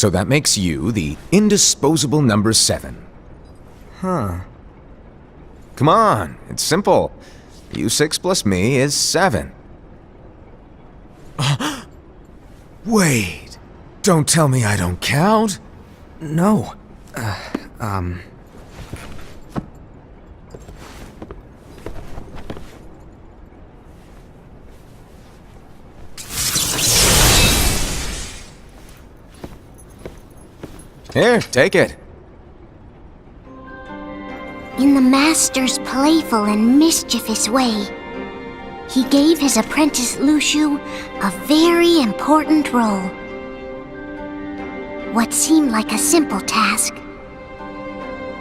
So that makes you the indisposable number 7. Huh. Come on, it's simple. You 6 plus me is 7. Wait, don't tell me I don't count. No. Here, take it. In the master's playful and mischievous way, he gave his apprentice Lushu a very important role. What seemed like a simple task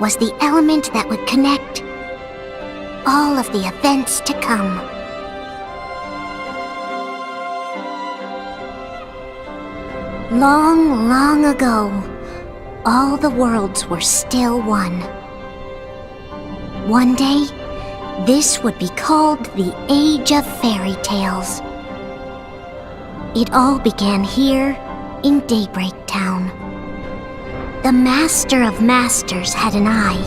was the element that would connect all of the events to come. Long, long ago, all the worlds were still one. One day, this would be called the Age of Fairy Tales. It all began here in Daybreak Town. The Master of Masters had an eye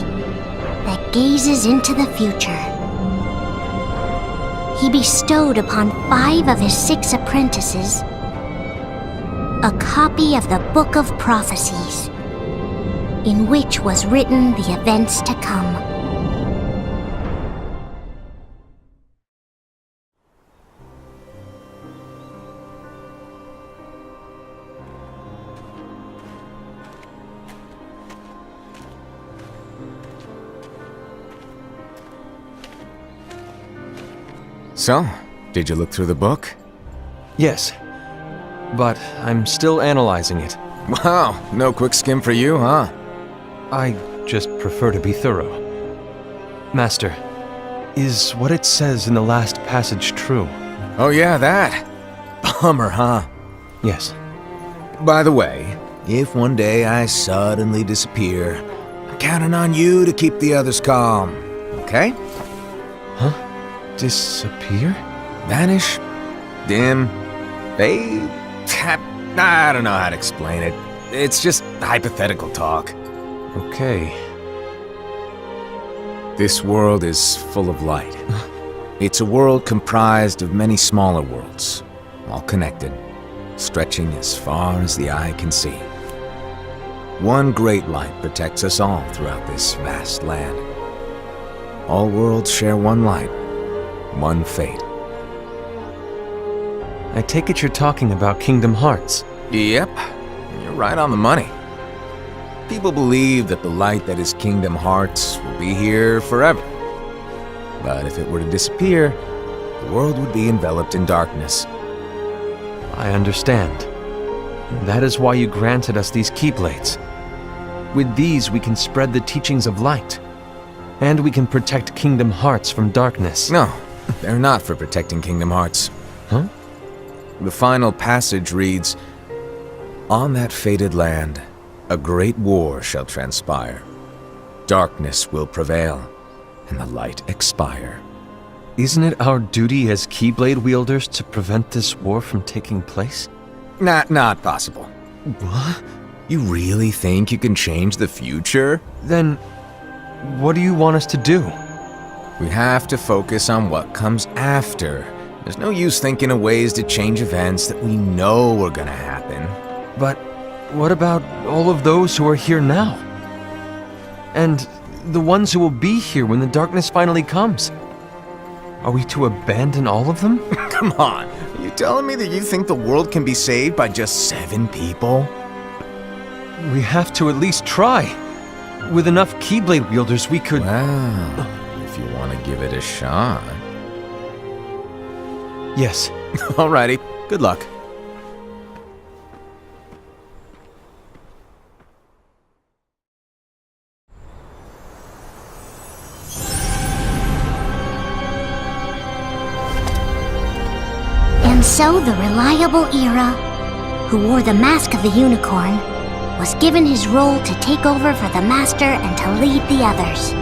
that gazes into the future. He bestowed upon 5 of his 6 apprentices a copy of the Book of Prophecies, in which was written the events to come. So, did you look through the book? Yes. But I'm still analyzing it. Wow, no quick skim for you, huh? I just prefer to be thorough. Master, is what it says in the last passage true? Oh yeah, that. Bummer, huh? Yes. By the way, if one day I suddenly disappear, I'm counting on you to keep the others calm, okay? Huh? Disappear? Vanish? Dim? Fade? I don't know how to explain it. It's just hypothetical talk. Okay. This world is full of light. It's a world comprised of many smaller worlds, all connected, stretching as far as the eye can see. One great light protects us all throughout this vast land. All worlds share one light, one fate. I take it you're talking about Kingdom Hearts. Yep, you're right on the money. People believe that the light that is Kingdom Hearts will be here forever. But if it were to disappear, the world would be enveloped in darkness. I understand. That is why you granted us these Keyblades. With these we can spread the teachings of light. And we can protect Kingdom Hearts from darkness. No, they're not for protecting Kingdom Hearts. Huh? The final passage reads, "On that fated land, a great war shall transpire. Darkness will prevail, and the light expire." Isn't it our duty as Keyblade wielders to prevent this war from taking place? Not possible. What? You really think you can change the future? Then, what do you want us to do? We have to focus on what comes after. There's no use thinking of ways to change events that we know are gonna happen. But what about all of those who are here now? And the ones who will be here when the darkness finally comes? Are we to abandon all of them? Come on, are you telling me that you think the world can be saved by just 7 people? We have to at least try. With enough Keyblade wielders, we could... Well, if you want to give it a shot. Yes. Alrighty, good luck. And so the reliable Era, who wore the mask of the unicorn, was given his role to take over for the Master and to lead the others.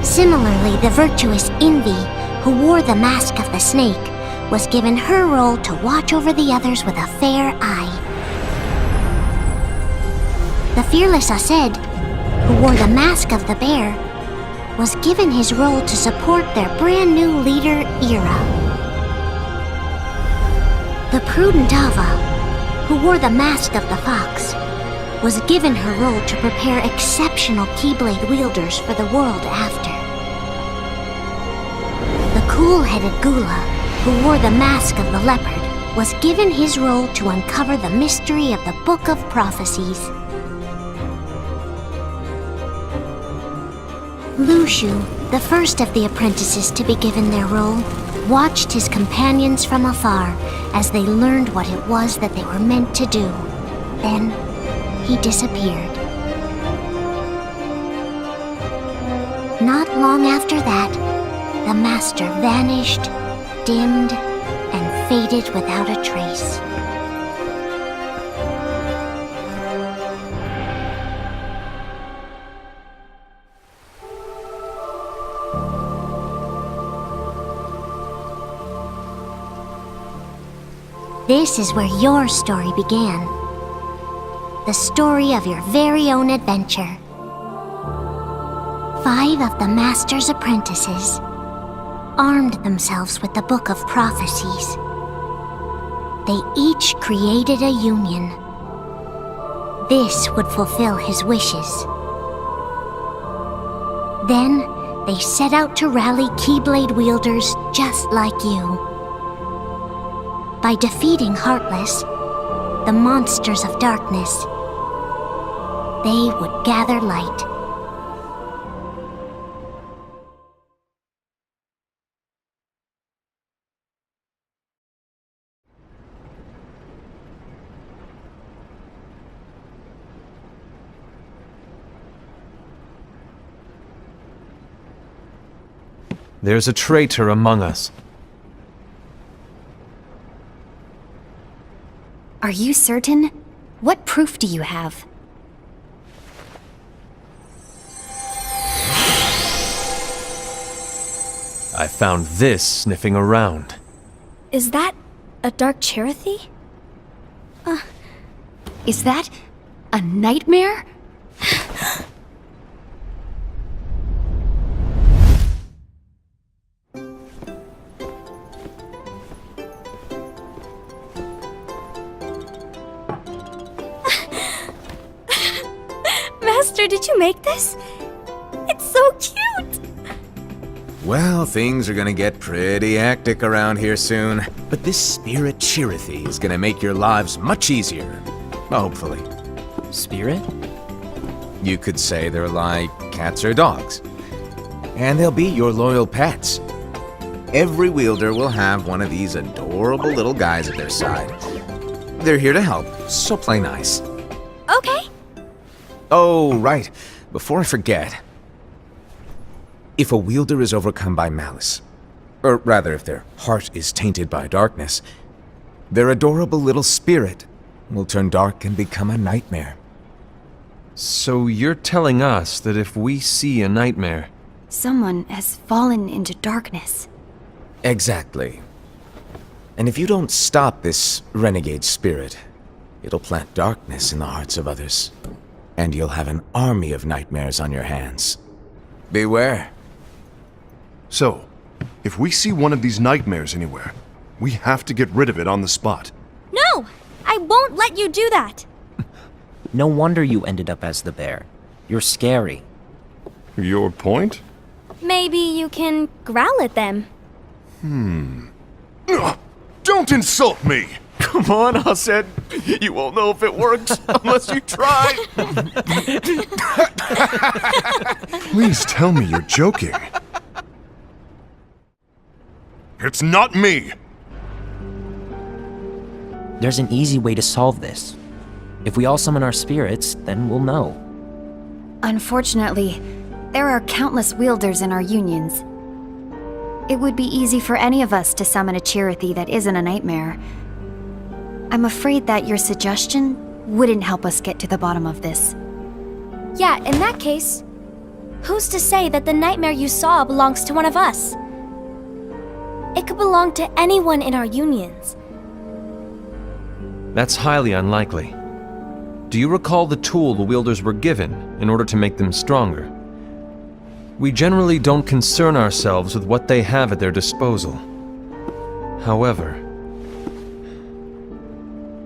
Similarly, the virtuous Envy, who wore the mask of the snake, was given her role to watch over the others with a fair eye. The fearless Ased, who wore the mask of the bear, was given his role to support their brand new leader, Ira. The prudent Ava, who wore the mask of the fox, was given her role to prepare exceptional Keyblade wielders for the world after. The cool-headed Gula, who wore the mask of the leopard, was given his role to uncover the mystery of the Book of Prophecies. Lushu, the first of the apprentices to be given their role, watched his companions from afar as they learned what it was that they were meant to do. Then, he disappeared. Not long after that, the master vanished, dimmed, and faded without a trace. This is where your story began. The story of your very own adventure. 5 of the Master's apprentices armed themselves with the Book of Prophecies. They each created a union. This would fulfill his wishes. Then, they set out to rally Keyblade wielders just like you. By defeating Heartless, the monsters of darkness, they would gather light. There's a traitor among us. Are you certain? What proof do you have? I found this sniffing around. Is that a dark Cherothy? Is that a nightmare? Master, did you make this? It's so cute! Well, things are gonna get pretty hectic around here soon. But this spirit Cherothy is gonna make your lives much easier. Hopefully. Spirit? You could say they're like cats or dogs. And they'll be your loyal pets. Every wielder will have one of these adorable little guys at their side. They're here to help, so play nice. Okay. Oh, right. Before I forget. If a wielder is overcome by malice, or rather if their heart is tainted by darkness, their adorable little spirit will turn dark and become a nightmare. So you're telling us that if we see a nightmare... Someone has fallen into darkness. Exactly. And if you don't stop this renegade spirit, it'll plant darkness in the hearts of others. And you'll have an army of nightmares on your hands. Beware. So, if we see one of these nightmares anywhere, we have to get rid of it on the spot. No! I won't let you do that! No wonder you ended up as the bear. You're scary. Your point? Maybe you can growl at them. Ugh, don't insult me! Come on, Hased. You won't know if it works unless you try. Please tell me you're joking. It's not me! There's an easy way to solve this. If we all summon our spirits, then we'll know. Unfortunately, there are countless wielders in our unions. It would be easy for any of us to summon a Cherothy that isn't a nightmare. I'm afraid that your suggestion wouldn't help us get to the bottom of this. Yeah, in that case, who's to say that the nightmare you saw belongs to one of us? It could belong to anyone in our unions. That's highly unlikely. Do you recall the tool the wielders were given in order to make them stronger? We generally don't concern ourselves with what they have at their disposal. However,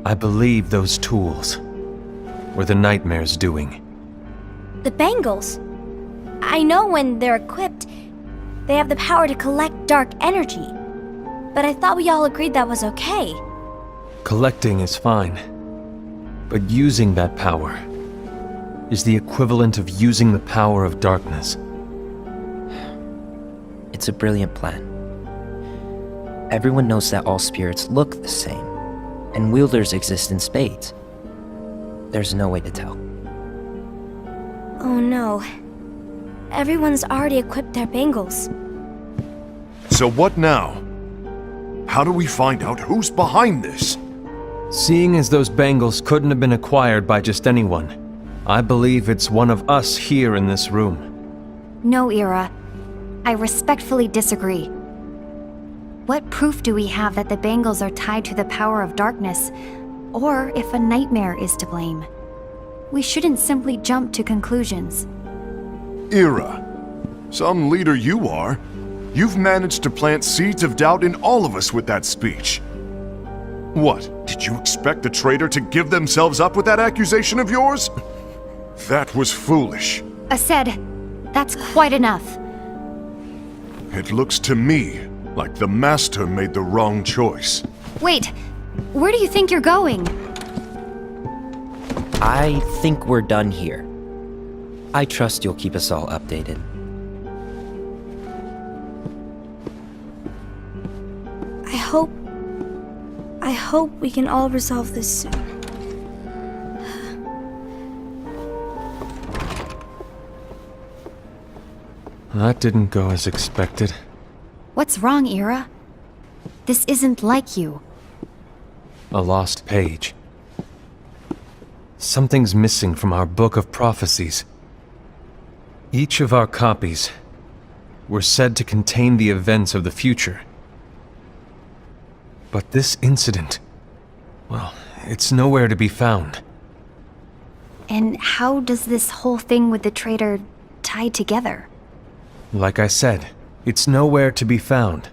I believe those tools were the Nightmare's doing. The bangles. I know when they're equipped, they have the power to collect dark energy. But I thought we all agreed that was okay. Collecting is fine, but using that power is the equivalent of using the power of darkness. It's a brilliant plan. Everyone knows that all spirits look the same, and wielders exist in spades. There's no way to tell. Oh no. Everyone's already equipped their bangles. So what now? How do we find out who's behind this? Seeing as those bangles couldn't have been acquired by just anyone, I believe it's one of us here in this room. No, Ira. I respectfully disagree. What proof do we have that the bangles are tied to the power of darkness, or if a nightmare is to blame? We shouldn't simply jump to conclusions. Ira, some leader you are. You've managed to plant seeds of doubt in all of us with that speech. What, did you expect the traitor to give themselves up with that accusation of yours? That was foolish. Ased, that's quite enough. It looks to me like the Master made the wrong choice. Wait, where do you think you're going? I think we're done here. I trust you'll keep us all updated. I hope we can all resolve this soon. That didn't go as expected. What's wrong, Ira? This isn't like you. A lost page. Something's missing from our book of prophecies. Each of our copies were said to contain the events of the future. But this incident, well, it's nowhere to be found. And how does this whole thing with the traitor tie together? Like I said, it's nowhere to be found.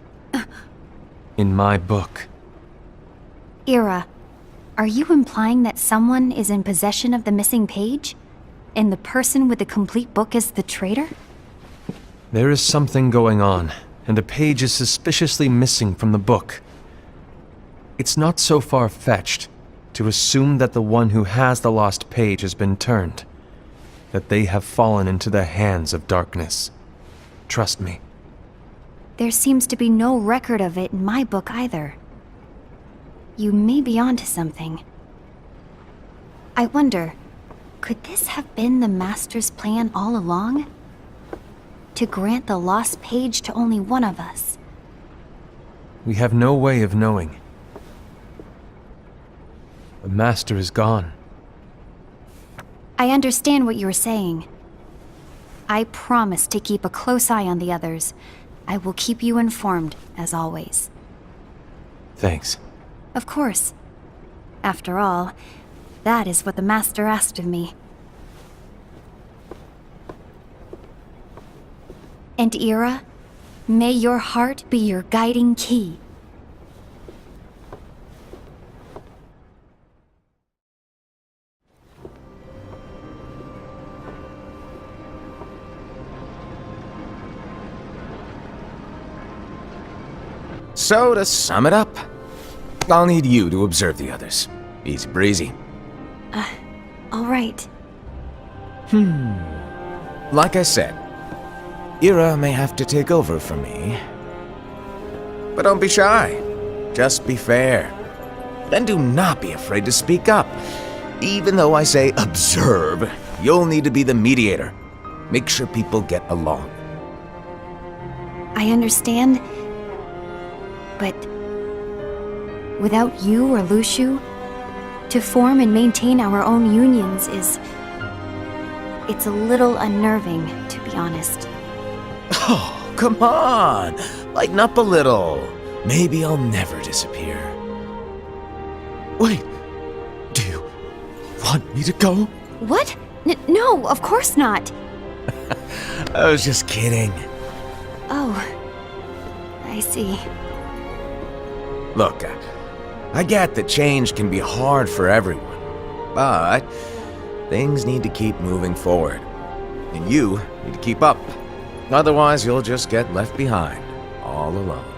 In my book. Ira, are you implying that someone is in possession of the missing page? And the person with the complete book is the traitor? There is something going on, and a page is suspiciously missing from the book. It's not so far-fetched to assume that the one who has the lost page has been turned, that they have fallen into the hands of darkness. Trust me. There seems to be no record of it in my book either. You may be onto something. I wonder, could this have been the Master's plan all along? To grant the lost page to only one of us? We have no way of knowing. The Master is gone. I understand what you're saying. I promise to keep a close eye on the others. I will keep you informed, as always. Thanks. Of course. After all, that is what the Master asked of me. And Ira, may your heart be your guiding key. So, to sum it up, I'll need you to observe the others. Easy breezy. All right. Like I said, Ira may have to take over for me. But don't be shy. Just be fair. Then do not be afraid to speak up. Even though I say observe, you'll need to be the mediator. Make sure people get along. I understand. But without you or Luciu, to form and maintain our own unions it's a little unnerving, to be honest. Oh, come on! Lighten up a little. Maybe I'll never disappear. Wait, do you want me to go? What? No, of course not. I was just kidding. Oh, I see. Look, I get that change can be hard for everyone, but things need to keep moving forward. And you need to keep up. Otherwise, you'll just get left behind, all alone.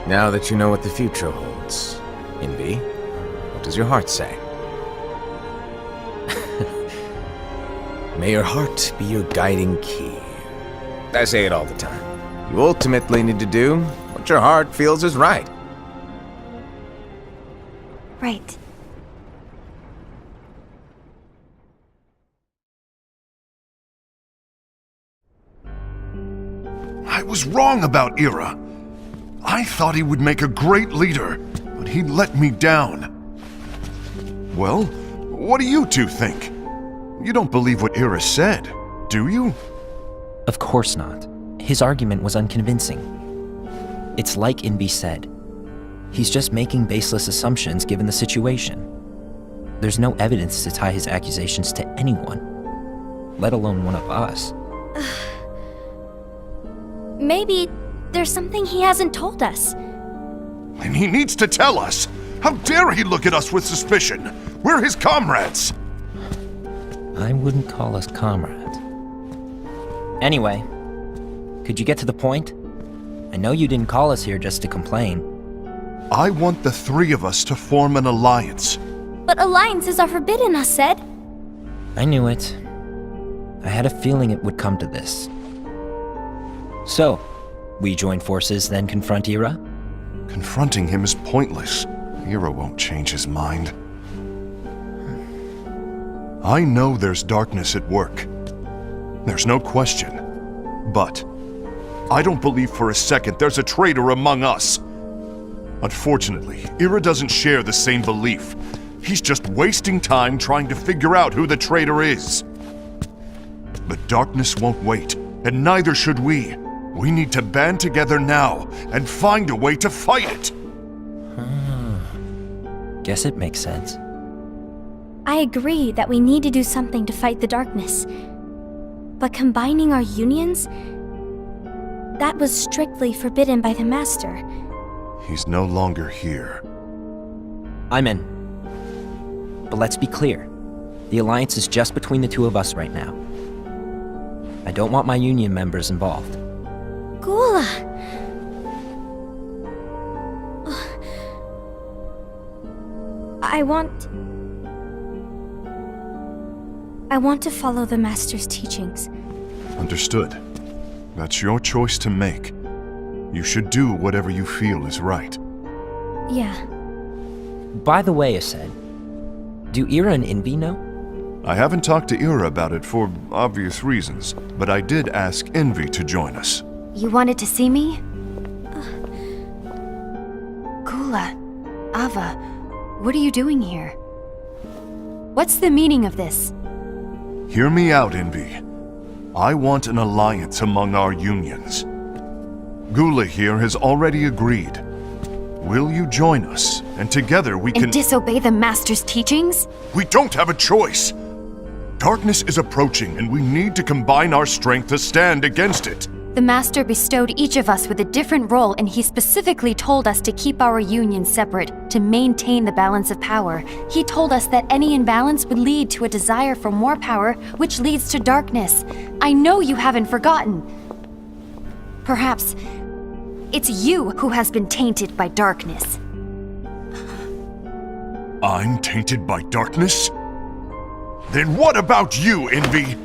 Now that you know what the future holds, Envy, what does your heart say? May your heart be your guiding key. I say it all the time. You ultimately need to do what your heart feels is right. Right. I was wrong about Ira. I thought he would make a great leader, but he let me down. Well, what do you two think? You don't believe what Ira said, do you? Of course not. His argument was unconvincing. It's like Invi said. He's just making baseless assumptions given the situation. There's no evidence to tie his accusations to anyone, let alone one of us. Maybe there's something he hasn't told us. And he needs to tell us. How dare he look at us with suspicion? We're his comrades. I wouldn't call us comrades. Anyway, could you get to the point? I know you didn't call us here just to complain. I want the three of us to form an alliance. But alliances are forbidden, us said. I knew it. I had a feeling it would come to this. So, we join forces, then confront Ira? Confronting him is pointless. Ira won't change his mind. I know there's darkness at work. There's no question. But I don't believe for a second there's a traitor among us. Unfortunately, Ira doesn't share the same belief. He's just wasting time trying to figure out who the traitor is. But darkness won't wait, and neither should we. We need to band together now and find a way to fight it. Guess it makes sense. I agree that we need to do something to fight the darkness. But combining our unions? That was strictly forbidden by the Master. He's no longer here. I'm in. But let's be clear. The alliance is just between the two of us right now. I don't want my union members involved. Gula! I want to follow the Master's teachings. Understood. That's your choice to make. You should do whatever you feel is right. Yeah. By the way, Ased, do Ira and Invi know? I haven't talked to Ira about it for obvious reasons, but I did ask Envy to join us. You wanted to see me? Gula, Ava, what are you doing here? What's the meaning of this? Hear me out, Envy. I want an alliance among our unions. Gula here has already agreed. Will you join us? And together we can— And disobey the Master's teachings? We don't have a choice! Darkness is approaching, and we need to combine our strength to stand against it. The Master bestowed each of us with a different role, and he specifically told us to keep our union separate, to maintain the balance of power. He told us that any imbalance would lead to a desire for more power, which leads to darkness. I know you haven't forgotten. Perhaps it's you who has been tainted by darkness. I'm tainted by darkness? Then what about you, Envy?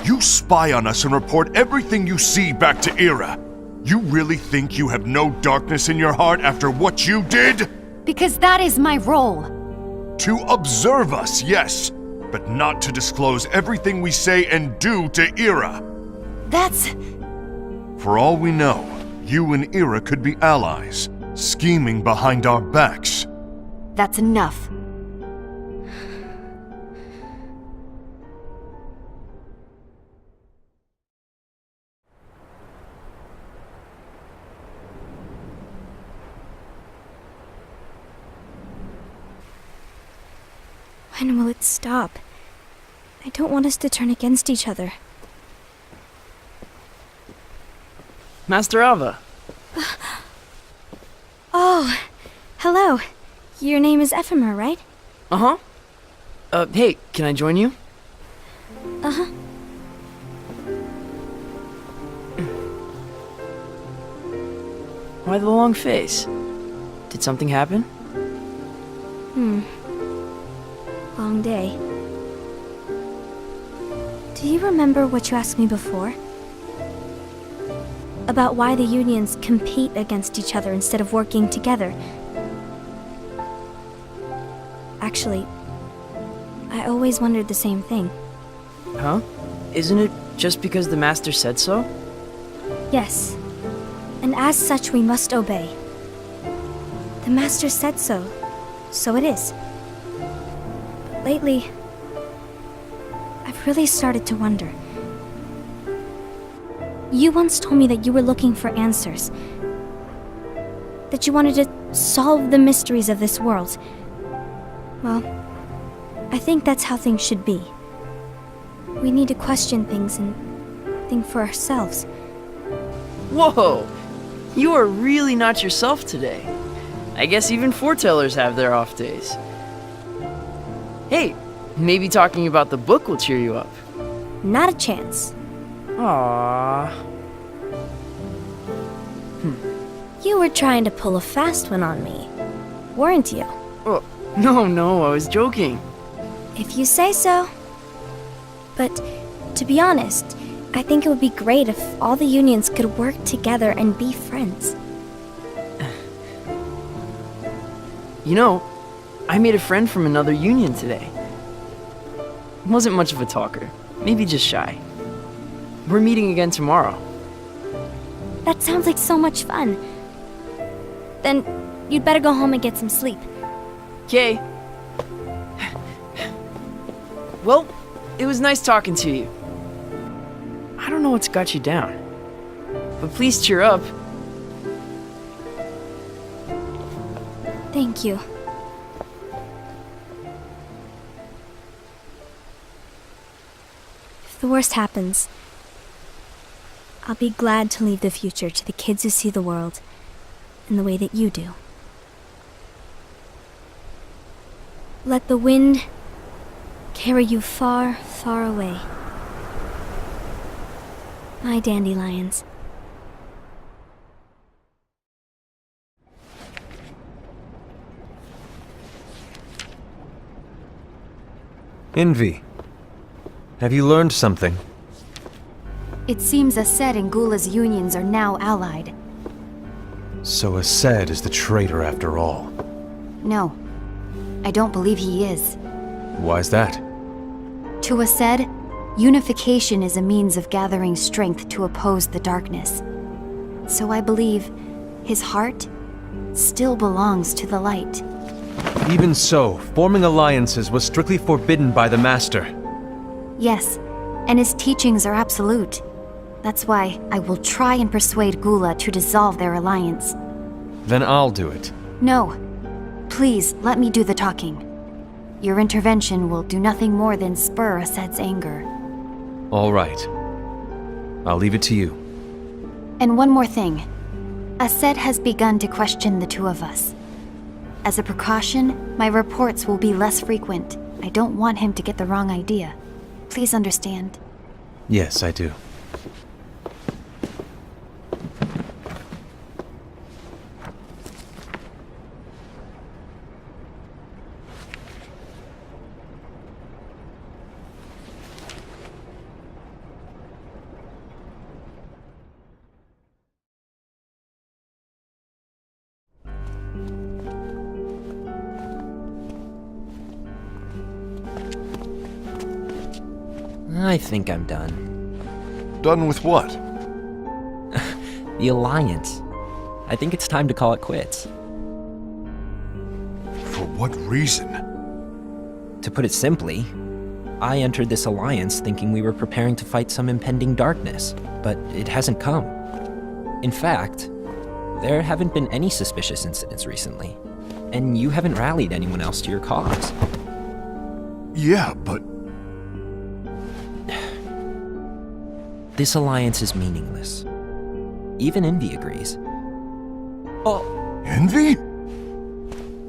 You spy on us and report everything you see back to Ira. You really think you have no darkness in your heart after what you did? Because that is my role. To observe us, yes, but not to disclose everything we say and do to Ira. That's... For all we know, you and Ira could be allies, scheming behind our backs. That's enough. When will it stop? I don't want us to turn against each other. Master Alva. Oh, hello. Your name is Ephemer, right? Uh-huh. Hey, can I join you? Uh-huh. Why the long face? Did something happen? Long day. Do you remember what you asked me before? About why the unions compete against each other instead of working together. Actually, I always wondered the same thing. Huh? Isn't it just because the Master said so? Yes. And as such, we must obey. The Master said so, so it is. But lately, I've really started to wonder. You once told me that you were looking for answers. That you wanted to solve the mysteries of this world. Well, I think that's how things should be. We need to question things and think for ourselves. Whoa! You are really not yourself today. I guess even Foretellers have their off days. Hey, maybe talking about the book will cheer you up. Not a chance. Aww. You were trying to pull a fast one on me, weren't you? Oh, no, I was joking. If you say so. But, to be honest, I think it would be great if all the unions could work together and be friends. You know, I made a friend from another union today. Wasn't much of a talker, maybe just shy. We're meeting again tomorrow. That sounds like so much fun. Then, you'd better go home and get some sleep. Okay. Well, it was nice talking to you. I don't know what's got you down, but please cheer up. Thank you. If the worst happens, I'll be glad to leave the future to the kids who see the world in the way that you do. Let the wind carry you far, far away. My dandelions. Envy. Have you learned something? It seems Ased and Gula's unions are now allied. So Ased is the traitor after all. No, I don't believe he is. Why's that? To Ased, unification is a means of gathering strength to oppose the darkness. So I believe his heart still belongs to the light. Even so, forming alliances was strictly forbidden by the Master. Yes, and his teachings are absolute. That's why I will try and persuade Gula to dissolve their alliance. Then I'll do it. No. Please, let me do the talking. Your intervention will do nothing more than spur Ased's anger. All right. I'll leave it to you. And one more thing. Ased has begun to question the two of us. As a precaution, my reports will be less frequent. I don't want him to get the wrong idea. Please understand. Yes, I do. I think I'm done. Done with what? The Alliance. I think it's time to call it quits. For what reason? To put it simply, I entered this alliance thinking we were preparing to fight some impending darkness, but it hasn't come. In fact, there haven't been any suspicious incidents recently, and you haven't rallied anyone else to your cause. Yeah, but This alliance is meaningless. Even Envy agrees. Envy?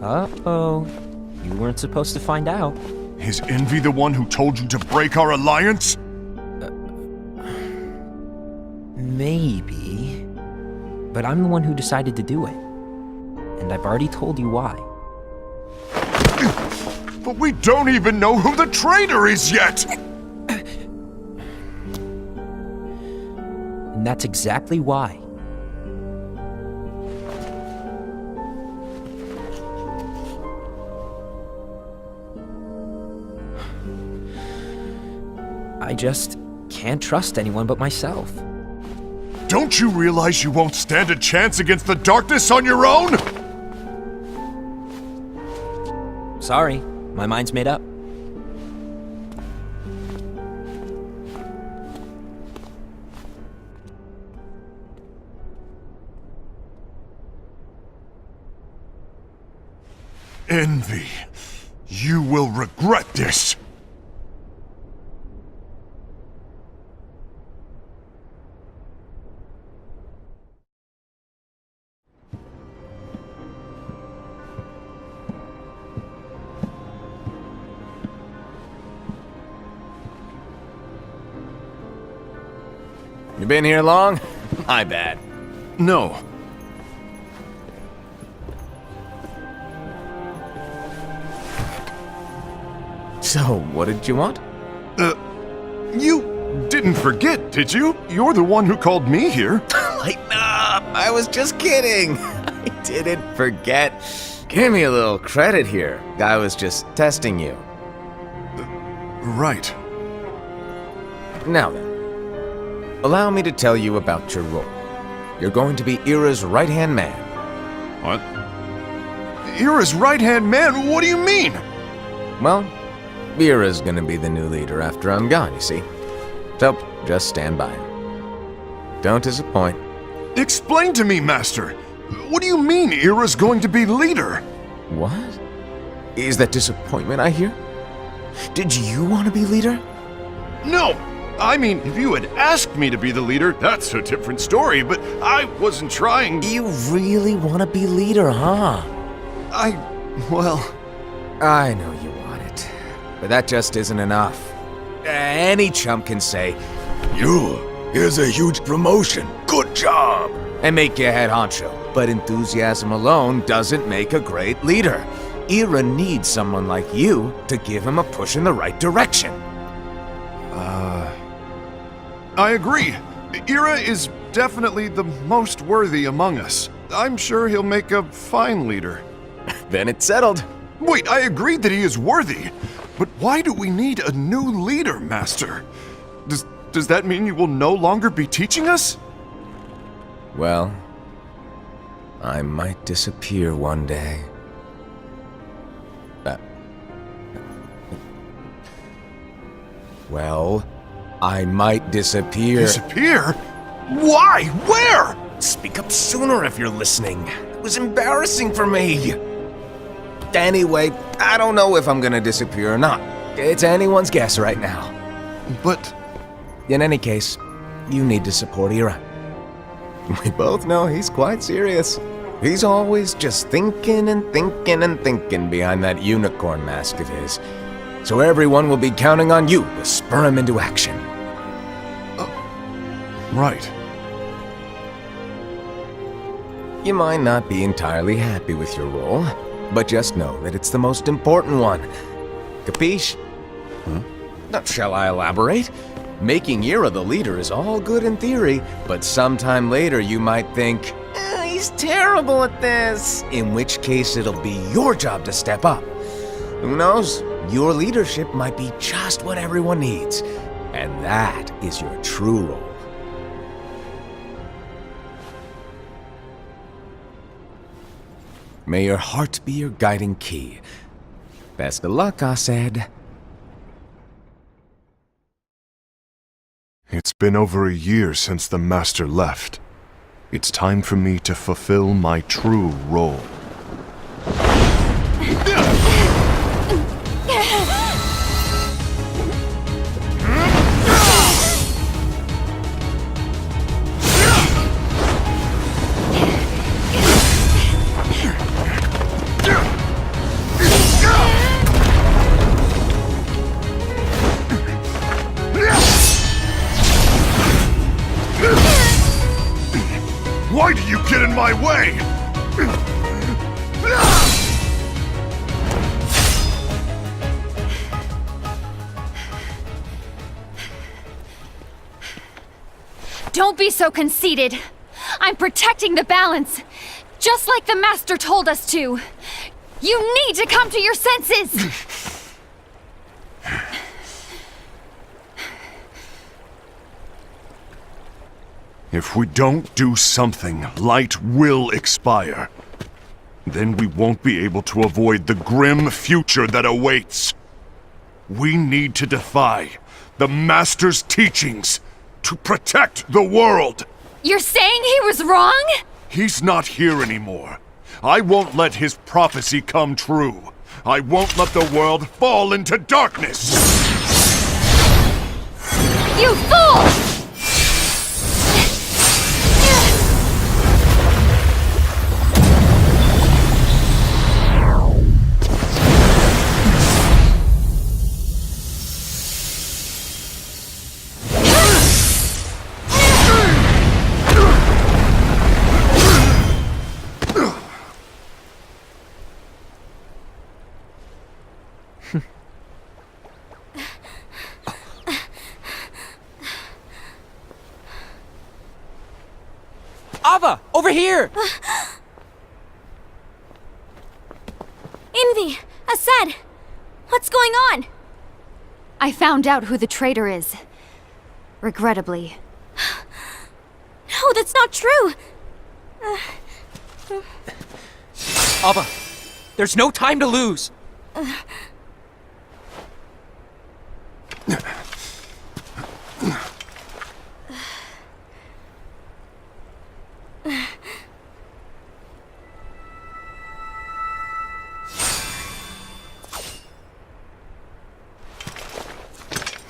Uh-oh. You weren't supposed to find out. Is Envy the one who told you to break our alliance? Maybe. But I'm the one who decided to do it. And I've already told you why. But we don't even know who the traitor is yet! And that's exactly why. I just can't trust anyone but myself. Don't you realize you won't stand a chance against the darkness on your own? Sorry, my mind's made up. Envy, you will regret this. You been here long? My bad. No. So, what did you want? You didn't forget, did you? You're the one who called me here. Lighten up! I was just kidding! I didn't forget. Give me a little credit here. I was just testing you. Right. Now then, allow me to tell you about your role. You're going to be Ira's right-hand man. What? Ira's right-hand man? What do you mean? Well, Ira's gonna be the new leader after I'm gone, you see. So, just stand by. Don't disappoint. Explain to me, Master. What do you mean Ira's going to be leader? What? Is that disappointment I hear? Did you want to be leader? No! I mean, if you had asked me to be the leader, that's a different story, but I wasn't trying. You really want to be leader, huh? Well... I know you want it, but that just isn't enough. Any chump can say, here's a huge promotion, good job, and make you head honcho. But enthusiasm alone doesn't make a great leader. Ira needs someone like you to give him a push in the right direction. I agree. Ira is definitely the most worthy among us. I'm sure he'll make a fine leader. Then it's settled. Wait, I agreed that he is worthy. But why do we need a new leader, Master? Does that mean you will no longer be teaching us? Well, I might disappear one day. Well, I might disappear. Disappear? Why? Where? Speak up sooner if you're listening. It was embarrassing for me. Anyway, I don't know if I'm gonna disappear or not. It's anyone's guess right now. But... In any case, you need to support Ira. We both know he's quite serious. He's always just thinking and thinking and thinking behind that unicorn mask of his. So everyone will be counting on you to spur him into action. Right. You might not be entirely happy with your role, but just know that it's the most important one. Capiche? Now, shall I elaborate? Making Ira the leader is all good in theory, but sometime later you might think, he's terrible at this, in which case it'll be your job to step up. Who knows? Your leadership might be just what everyone needs, and that is your true role. May your heart be your guiding key. Best of luck, Asad. It's been over a year since the Master left. It's time for me to fulfill my true role. in my way! Don't be so conceited. I'm protecting the balance, just like the Master told us to. You need to come to your senses! If we don't do something, light will expire. Then we won't be able to avoid the grim future that awaits. We need to defy the Master's teachings to protect the world. You're saying he was wrong? He's not here anymore. I won't let his prophecy come true. I won't let the world fall into darkness. You fool! Ava, over here! Envy! Assad! What's going on? I found out who the traitor is. Regrettably. No, that's not true! Ava, there's no time to lose!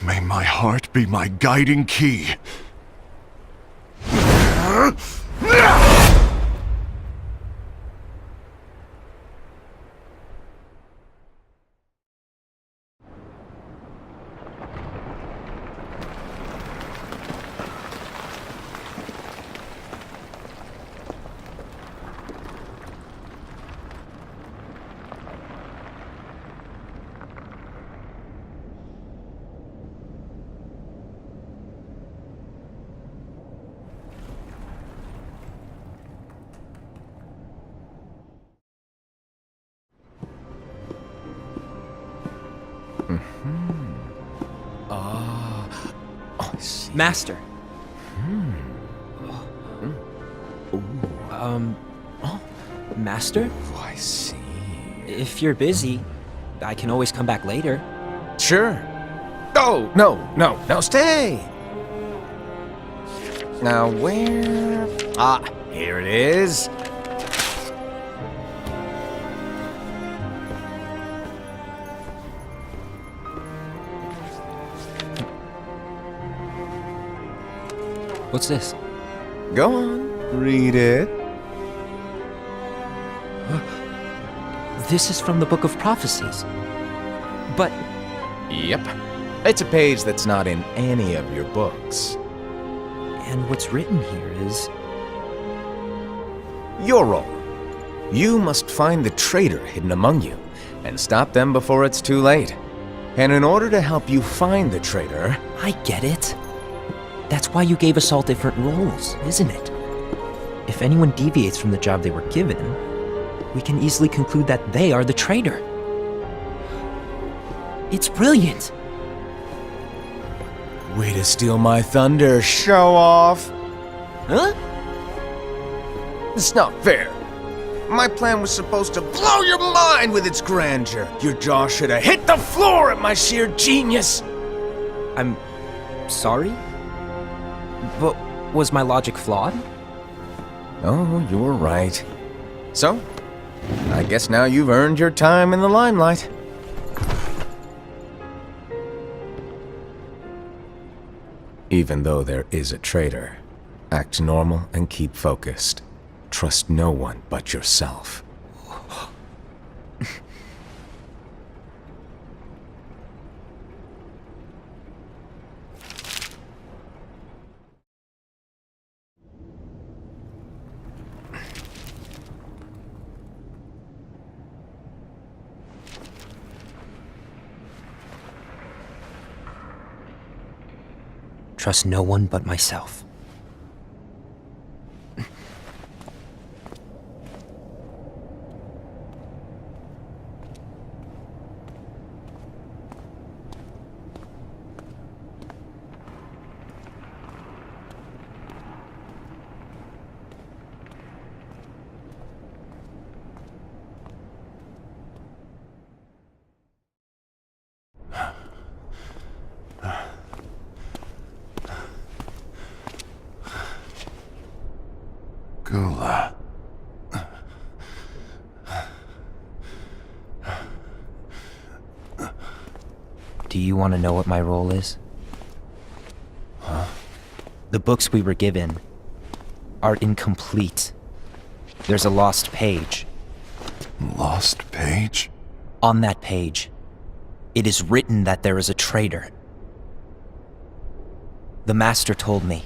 May my heart be my guiding key. Master. Master? Oh, I see. If you're busy, I can always come back later. Sure. Oh, no, stay! Now, where... Ah, here it is. What's this? Go on, read it. This is from the Book of Prophecies. But Yep. It's a page that's not in any of your books. and what's written here is... Your role. You must find the traitor hidden among you, and stop them before it's too late. And in order to help you find the traitor... I get it. That's why you gave us all different roles, isn't it? If anyone deviates from the job they were given, we can easily conclude that they are the traitor. It's brilliant. Way to steal my thunder, show off! Huh? It's not fair. My plan was supposed to blow your mind with its grandeur. Your jaw should have hit the floor at my sheer genius. I'm sorry? But was my logic flawed? Oh, you were right. So, I guess now you've earned your time in the limelight. Even though there is a traitor, act normal and keep focused. Trust no one but yourself. trust no one but myself. Gula. Do you want to know what my role is? Huh? The books we were given are incomplete. There's a lost page. Lost page? On that page, it is written that there is a traitor. The Master told me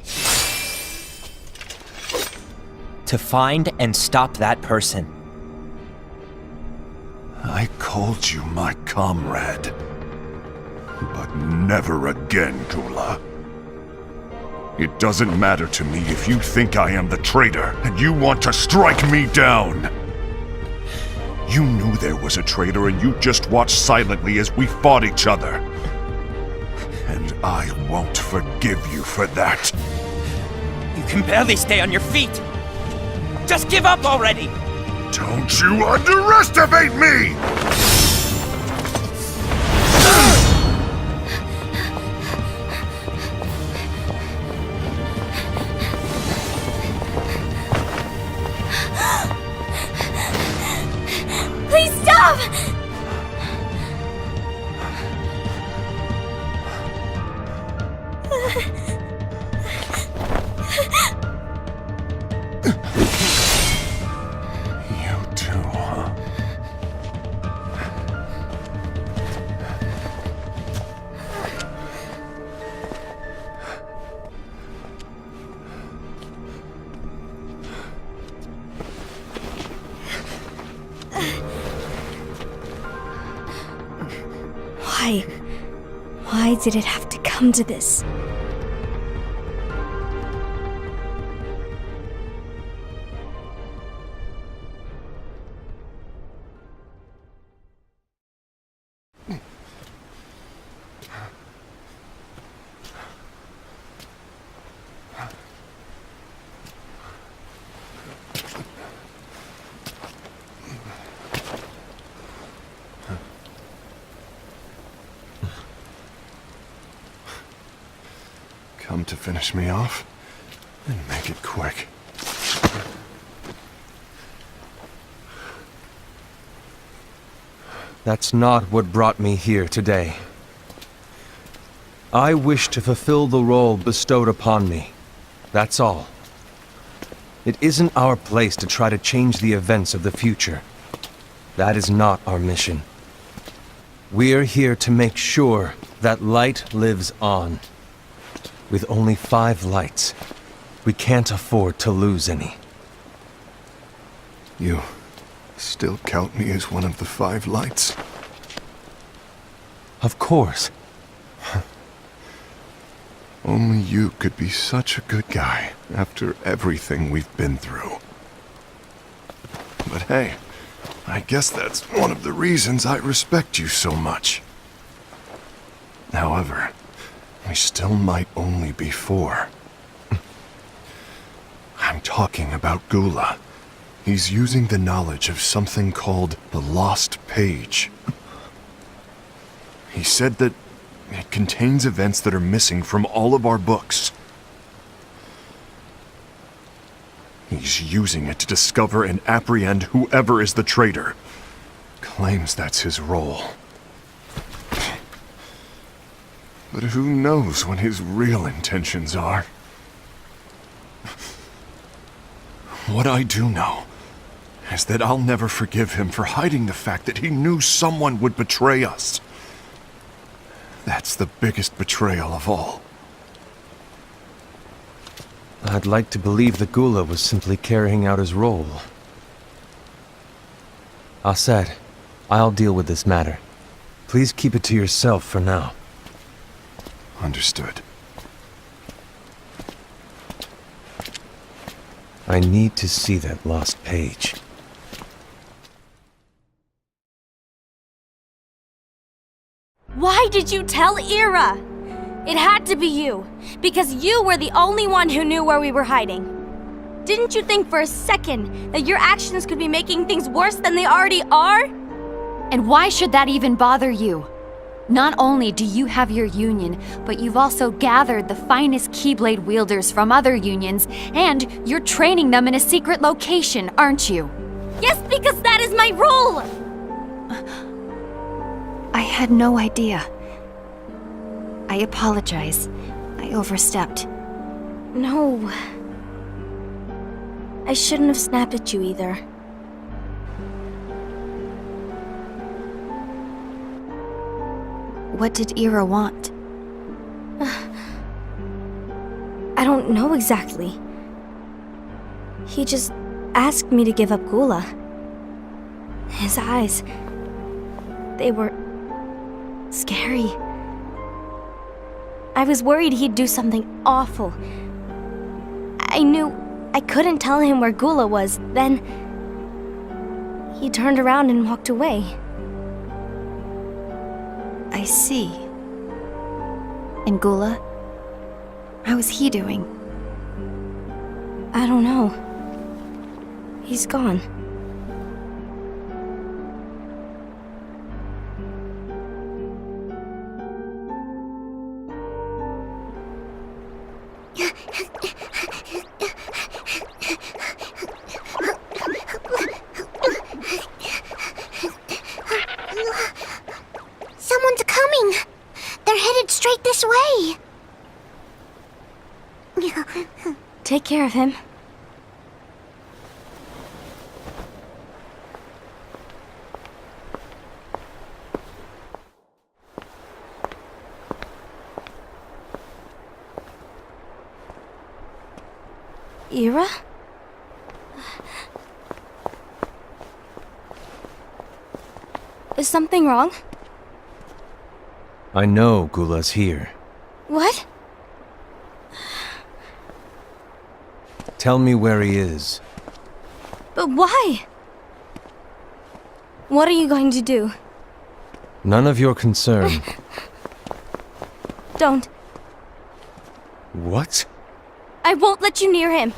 to find and stop that person. I called you my comrade. But never again, Gula. It doesn't matter to me if you think I am the traitor and you want to strike me down. You knew there was a traitor and you just watched silently as we fought each other. And I won't forgive you for that. You can barely stay on your feet. Just give up already! Don't you underestimate me! Please stop! You too, huh? Why did it have to come to this? Come to finish me off? Then make it quick. That's not what brought me here today. I wish to fulfill the role bestowed upon me. That's all. It isn't our place to try to change the events of the future. That is not our mission. We're here to make sure that light lives on. With only 5 lights, we can't afford to lose any. You still count me as one of the 5 lights? Of course. Only you could be such a good guy after everything we've been through. But hey, I guess that's one of the reasons I respect you so much. However, we still might only be 4. I'm talking about Gula. He's using the knowledge of something called the Lost Page. He said that it contains events that are missing from all of our books. He's using it to discover and apprehend whoever is the traitor. Claims that's his role. But who knows what his real intentions are? What I do know is that I'll never forgive him for hiding the fact that he knew someone would betray us. That's the biggest betrayal of all. I'd like to believe that Gula was simply carrying out his role. Aset, I'll deal with this matter. Please keep it to yourself for now. Understood. I need to see that lost page. Why did you tell Ira? It had to be you, because you were the only one who knew where we were hiding. Didn't you think for a second that your actions could be making things worse than they already are? And why should that even bother you? Not only do you have your union, but you've also gathered the finest Keyblade wielders from other unions, and you're training them in a secret location, aren't you? Yes, because that is my role! I had no idea. I apologize. I overstepped. No. I shouldn't have snapped at you either. What did Ira want? I don't know exactly. He just asked me to give up Gula. His eyes, they were scary. I was worried he'd do something awful. I knew I couldn't tell him where Gula was. Then he turned around and walked away. I see. And Gula? How is he doing? I don't know. He's gone. Someone's coming! They're headed straight this way! Take care of him. Ira? Is something wrong? I know Gula's here. What? Tell me where he is. But why? What are you going to do? None of your concern. Don't. What? I won't let you near him.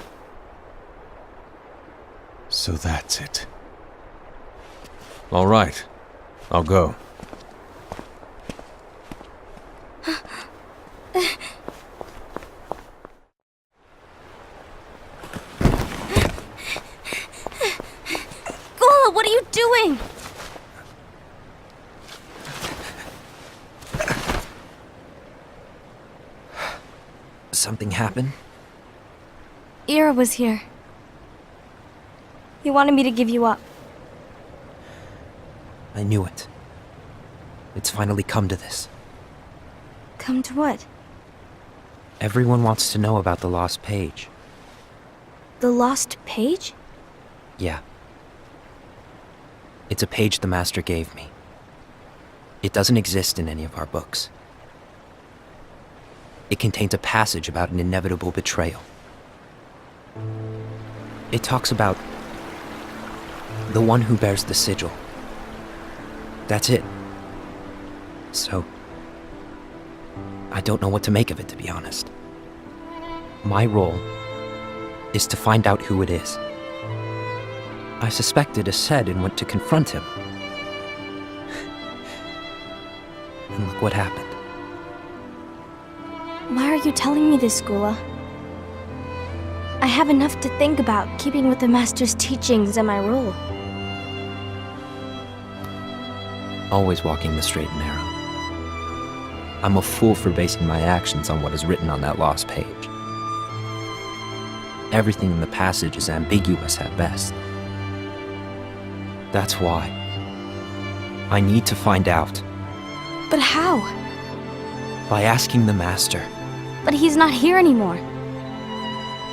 So that's it. All right. I'll go. Gula, what are you doing? Something happened? Ira was here. He wanted me to give you up. I knew it. It's finally come to this. Come to what? Everyone wants to know about the lost page. The lost page? Yeah. It's a page the Master gave me. It doesn't exist in any of our books. It contains a passage about an inevitable betrayal. It talks about the one who bears the sigil. That's it. So, I don't know what to make of it, to be honest. My role is to find out who it is. I suspected Ased and went to confront him. And look what happened. Why are you telling me this, Gula? I have enough to think about, keeping with the Master's teachings and my role. Always walking the straight and narrow. I'm a fool for basing my actions on what is written on that lost page. Everything in the passage is ambiguous at best. That's why I need to find out. But how? By asking the Master. But he's not here anymore.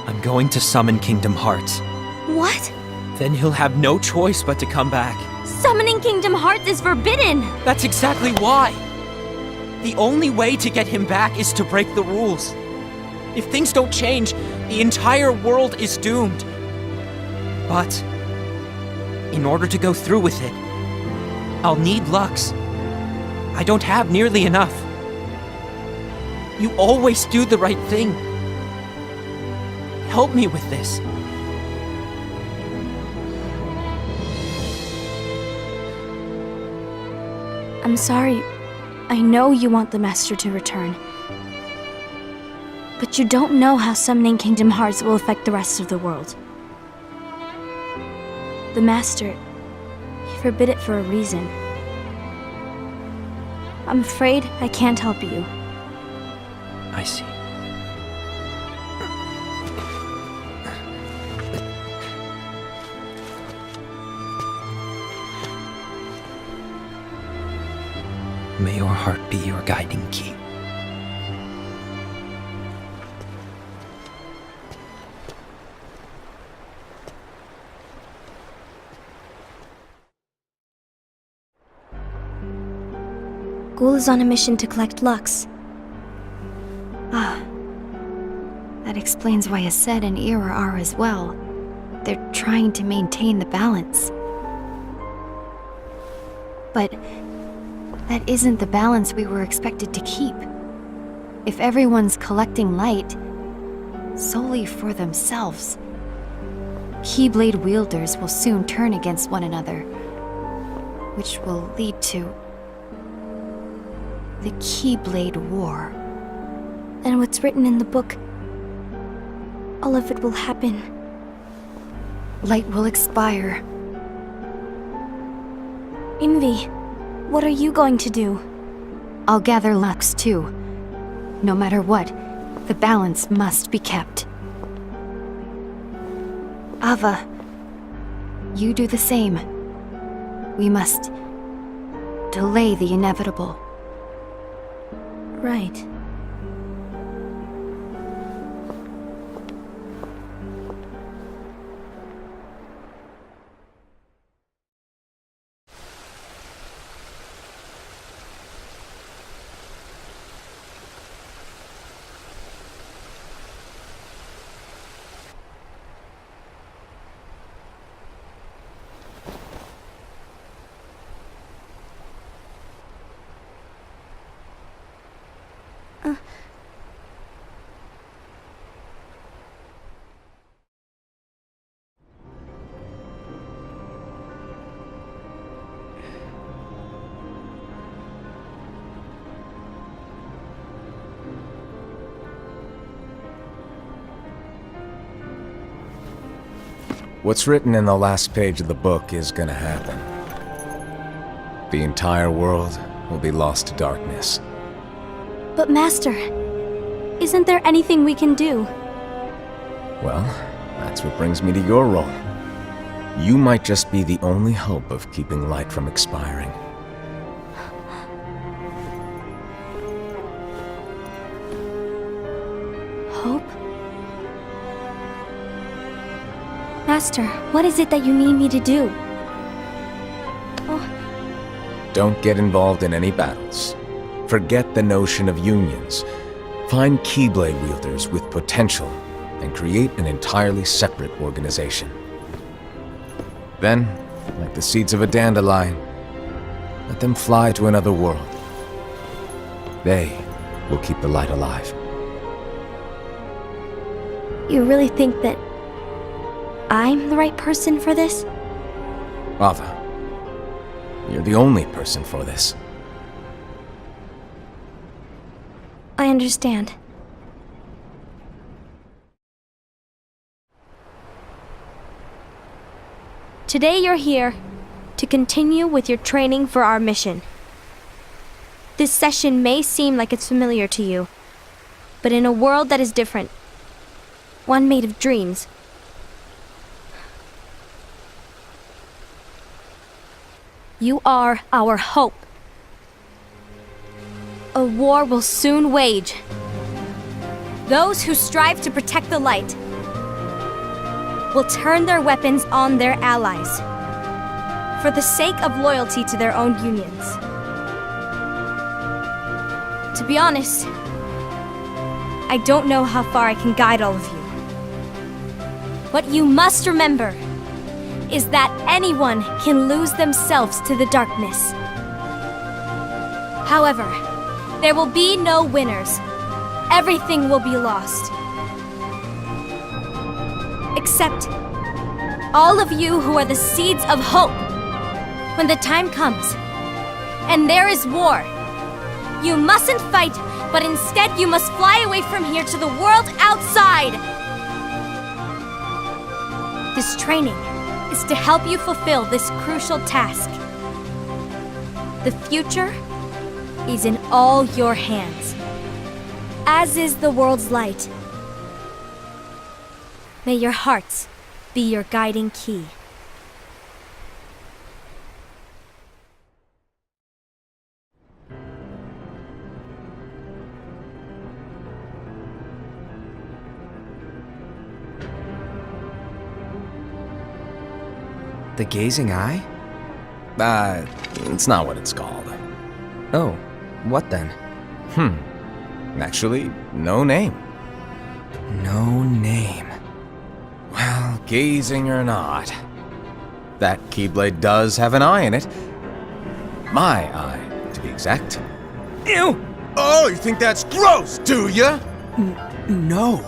I'm going to summon Kingdom Hearts. What? Then he'll have no choice but to come back. Summoning Kingdom Hearts is forbidden! That's exactly why! The only way to get him back is to break the rules. If things don't change, the entire world is doomed. But in order to go through with it, I'll need Lux. I don't have nearly enough. You always do the right thing. Help me with this. I'm sorry. I know you want the Master to return. But you don't know how summoning Kingdom Hearts will affect the rest of the world. The Master, he forbid it for a reason. I'm afraid I can't help you. I see. May your heart be your guiding key. Ghoul is on a mission to collect Lux. That explains why Aced and Ira are as well. They're trying to maintain the balance. But that isn't the balance we were expected to keep. If everyone's collecting light solely for themselves, Keyblade wielders will soon turn against one another, which will lead to the Keyblade War. And what's written in the book, all of it will happen. Light will expire. Envy, what are you going to do? I'll gather Lux too. No matter what, the balance must be kept. Ava, you do the same. We must delay the inevitable. Right. What's written in the last page of the book is gonna happen. The entire world will be lost to darkness. But Master, isn't there anything we can do? Well, that's what brings me to your role. You might just be the only hope of keeping light from expiring. Hope? Master, what is it that you need me to do? Don't get involved in any battles. Forget the notion of unions. Find Keyblade wielders with potential and create an entirely separate organization. Then, like the seeds of a dandelion, let them fly to another world. They will keep the light alive. You really think that I'm the right person for this? Ava, you're the only person for this. I understand. Today you're here to continue with your training for our mission. This session may seem like it's familiar to you, but in a world that is different, one made of dreams, you are our hope. A war will soon wage. Those who strive to protect the light will turn their weapons on their allies for the sake of loyalty to their own unions. To be honest, I don't know how far I can guide all of you. What you must remember is that anyone can lose themselves to the darkness. However, there will be no winners. Everything will be lost. Except all of you who are the seeds of hope. When the time comes, and there is war, you mustn't fight, but instead you must fly away from here to the world outside. This training is to help you fulfill this crucial task. The future is in all your hands, as is the world's light. May your hearts be your guiding key. The gazing eye? It's not what it's called. Oh, what then? Actually, no name. No name. Well, gazing or not, that Keyblade does have an eye in it. My eye, to be exact. Ew! Oh, you think that's gross, do ya? No.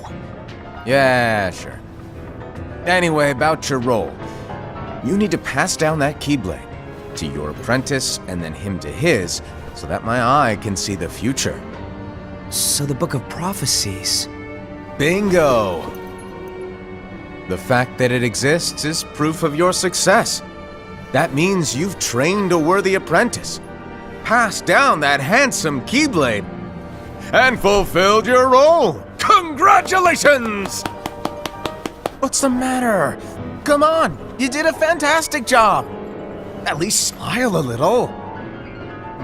Yeah, sure. Anyway, about your role. You need to pass down that Keyblade to your apprentice and then him to his, so that my eye can see the future. So the Book of Prophecies. Bingo! The fact that it exists is proof of your success. That means you've trained a worthy apprentice, passed down that handsome Keyblade, and fulfilled your role. Congratulations! What's the matter? Come on, you did a fantastic job. At least smile a little.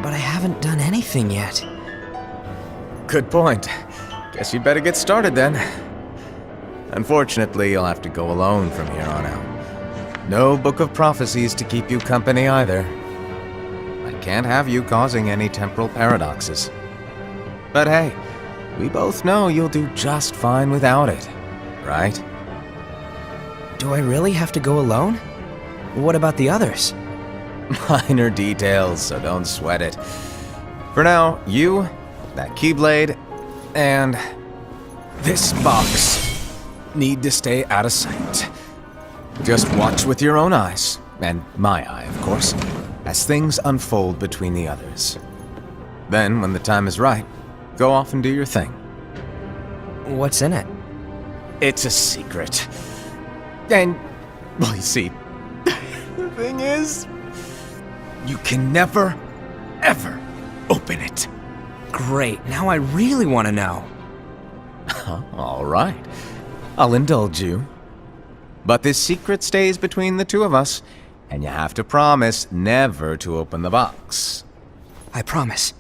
But I haven't done anything yet. Good point. Guess you'd better get started then. Unfortunately, you'll have to go alone from here on out. No Book of Prophecies to keep you company either. I can't have you causing any temporal paradoxes. But hey, we both know you'll do just fine without it, right? Do I really have to go alone? What about the others? Minor details, so don't sweat it. For now, you, that Keyblade, and this box need to stay out of sight. Just watch with your own eyes, and my eye, of course, as things unfold between the others. Then, when the time is right, go off and do your thing. What's in it? It's a secret. And, well, you see, the thing is, you can never, ever open it. Great, now I really want to know. All right, I'll indulge you. But this secret stays between the two of us, and you have to promise never to open the box. I promise.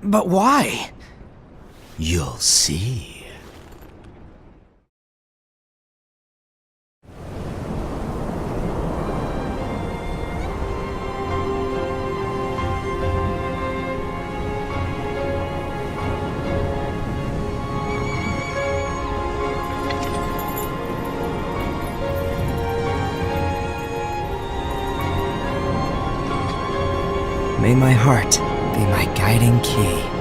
But why? You'll see. May my heart be my guiding key.